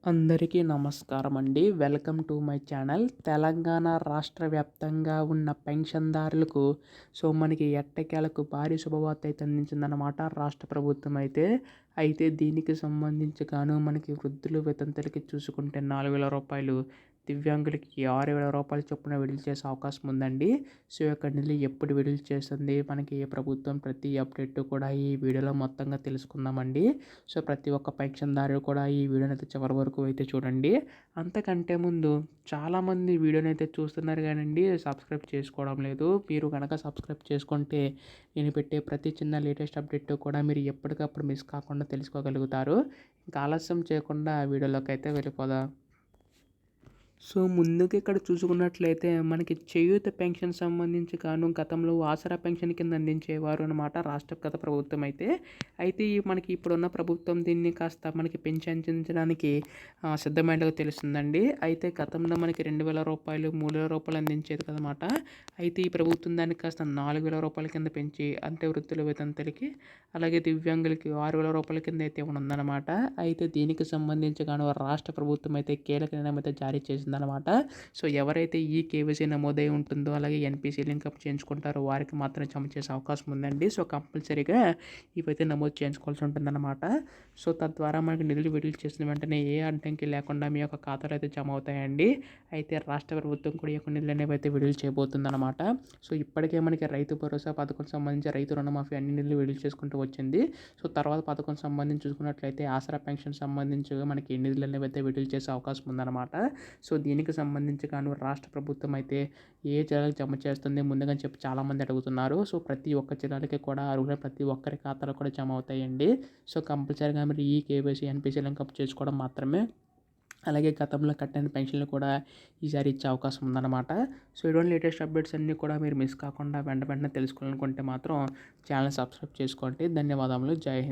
అందరికీ నమస్కారం అండి. Welcome to my channel. Telangana రాష్ట్ర వ్యాప్తంగా ఉన్న పెన్షన్దారులకు మనకి ఎట్టకేలకు భారీ శుభవార్త అయితే అందించిందనమాట రాష్ట్ర ప్రభుత్వం అయితే. అయితే దీనికి సంబంధించి గాను మనకి వృద్ధులు, వితంతులకి చూసుకుంటే రూ. 4,000, దివ్యాంగులకి రూ. 6,000 చొప్పున విడుదల చేసే అవకాశం ఉందండి. ఈ యొక్క నిధులు ఎప్పుడు విడుదల చేస్తుంది, మనకి ఏ ప్రభుత్వం, ప్రతి అప్డేట్ కూడా ఈ వీడియోలో మొత్తంగా తెలుసుకుందామండి. ప్రతి ఒక్క పెన్షన్దారులు కూడా ఈ వీడియోని అయితే చివరి వరకు అయితే చూడండి. అంతకంటే ముందు చాలామంది వీడియోని అయితే చూస్తున్నారు కానండి సబ్స్క్రైబ్ చేసుకోవడం లేదు. మీరు కనుక సబ్స్క్రైబ్ చేసుకుంటే నేను పెట్టే ప్రతి చిన్న లేటెస్ట్ అప్డేట్ కూడా మీరు ఎప్పటికప్పుడు మిస్ కాకుండా తెలుసుకోగలుగుతారు. ఇంకా ఆలస్యం చేయకుండా వీడియోలోకి అయితే వెళ్ళిపోదాం. ముందుగా ఇక్కడ చూసుకున్నట్లయితే మనకి చేయూత పెన్షన్ సంబంధించి గాను గతంలో ఆసరా పెన్షన్ కింద అందించేవారు అనమాట గత ప్రభుత్వం అయితే. అయితే మనకి ఇప్పుడున్న ప్రభుత్వం దీన్ని కాస్త మనకి పెంచి అందించడానికి సిద్ధమైనట్టుగా తెలుస్తుందండి. అయితే గతంలో మనకి రూ. 2,000, రూ. 3,000 అందించేది కదనమాట. అయితే ఈ ప్రభుత్వం దాన్ని కాస్త రూ. 4,000 కింద పెంచి, అంటే వృద్ధుల, వితంతులకి అలాగే దివ్యాంగులకి రూ. 6,000 కింద అయితే ఉందన్నమాట. అయితే దీనికి సంబంధించి గాను రాష్ట్ర ప్రభుత్వం అయితే కీలక నిర్ణయం అయితే జారీ చేసిందనమాట. ఎవరైతే ఈ కేవైసీ నమోదై ఉంటుందో, అలాగే ఎన్పిసి లింకప్ చేయించుకుంటారో వారికి మాత్రమే జమ చేసే అవకాశం ఉందండి. కంపల్సరీగా ఇవైతే నమోదు చేయించుకోవాల్సి ఉంటుందన్నమాట. తద్వారా మనకి నిధులు విడుదల చేసిన వెంటనే ఏ అడ్డంకి లేకుండా మీ యొక్క ఖాతాలో అయితే జమ అవుతాయండి. అయితే రాష్ట్ర ప్రభుత్వం కూడా ఈ యొక్క నిధులు అనేవి అయితే విడుదల చేయబోతుందన్నమాట. ఇప్పటికే మనకి రైతు భరోసా పథకం సంబంధించి రైతు రుణమాఫీ అన్ని నిధులు విడుదల చేసుకుంటూ వచ్చింది. తర్వాత పథకం సంబంధించి చూసుకున్నట్లయితే ఆసరా పెన్షన్ సంబంధించి మనకి నిధులు అనేవి అయితే విడుదల చేసే అవకాశం ఉందన్నమాట. దీనికి సంబంధించి గాను రాష్ట్ర ప్రభుత్వం అయితే ఏ జిల్లాలకు జమ చేస్తుంది ముందుగా చెప్పి చాలామంది అడుగుతున్నారు. ప్రతి ఒక్క జిల్లాలకి కూడా అర్హులైన ప్రతి ఒక్కరి ఖాతాలో కూడా జమ అవుతాయండి. కంపల్సరీగా మీరు ఈ కేవైసీ, ఎన్పిసి లింకప్ చేసుకోవడం మాత్రమే. అలాగే గతంలో కట్టిన పెన్షన్లు కూడా ఈసారి ఇచ్చే అవకాశం ఉందన్నమాట. ఇటువంటి లేటెస్ట్ అప్డేట్స్ అన్నీ కూడా మీరు మిస్ కాకుండా వెంటనే తెలుసుకోవాలనుకుంటే మాత్రం ఛానల్ సబ్స్క్రైబ్ చేసుకోండి. ధన్యవాదములు. జై హింద్.